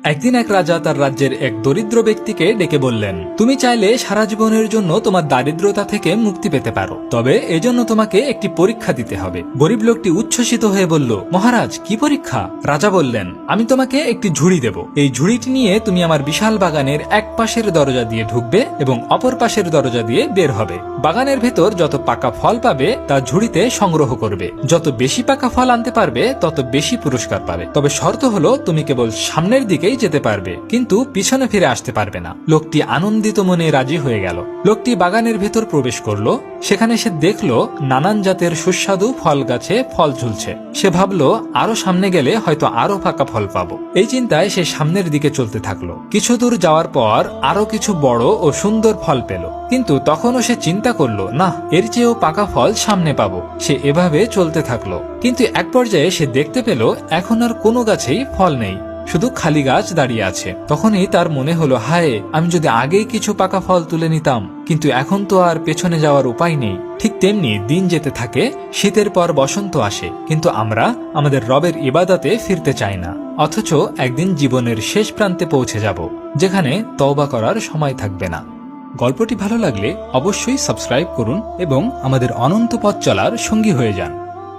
একদিন এক রাজা তার রাজ্যের এক দরিদ্র ব্যক্তিকে ডেকে বললেন, তুমি চাইলে সারা জীবনের জন্য তোমার দারিদ্রতা থেকে মুক্তি পেতে পারো, তবে এজন্য তোমাকে একটি পরীক্ষা দিতে হবে। গরিব লোকটি উচ্ছ্বসিত হয়ে বলল, মহারাজ, কি পরীক্ষা? রাজা বললেন, আমি তোমাকে একটি ঝুড়ি দেব। এই ঝুড়িটি নিয়ে তুমি আমার বিশাল বাগানের এক পাশের দরজা দিয়ে ঢুকবে এবং অপর পাশের দরজা দিয়ে বের হবে। বাগানের ভেতর যত পাকা ফল পাবে তা ঝুড়িতে সংগ্রহ করবে। যত বেশি পাকা ফল আনতে পারবে তত বেশি পুরস্কার পাবে। তবে শর্ত হলো তুমি কেবল সামনের দিকেই যেতে পারবে, কিন্তু পিছনে ফিরে আসতে পারবে না। লোকটি আনন্দিত মনে রাজি হয়ে গেল। লোকটি বাগানের ভেতর প্রবেশ করলো। সেখানে সে দেখলো নানান জাতের সুস্বাদু ফল গাছে ফল ঝুলছে। সে ভাবলো আরো সামনে গেলে হয়তো আরো পাকা ফল পাবো। এই চিন্তায় সে সামনের দিকে চলতে থাকলো। কিছু দূর যাওয়ার পর আরো কিছু বড় ও সুন্দর ফল পেল, কিন্তু তখনও সে চিন্তা করলো, না, এর চেয়েও পাকা ফল সামনে পাবো। সে এভাবে চলতে থাকলো, কিন্তু এক পর্যায়ে সে দেখতে পেল এখন আর কোনো গাছেই ফল নেই, শুধু খালি গাছ দাঁড়িয়ে আছে। তখনই তার মনে হলো, হায়, আমি যদি আগেই কিছু পাকা ফল তুলে নিতাম, কিন্তু এখন তো আর পেছনে যাওয়ার উপায় নেই। ঠিক তেমনি দিন যেতে থাকে, শীতের পর বসন্ত আসে, কিন্তু আমরা আমাদের রবের ইবাদতে ফিরতে চাই না। অথচ একদিন জীবনের শেষ প্রান্তে পৌঁছে যাব, যেখানে তওবা করার সময় থাকবে না। গল্পটি ভালো লাগলে অবশ্যই সাবস্ক্রাইব করুন এবং আমাদের অনন্ত পথ চলার সঙ্গী হয়ে যান।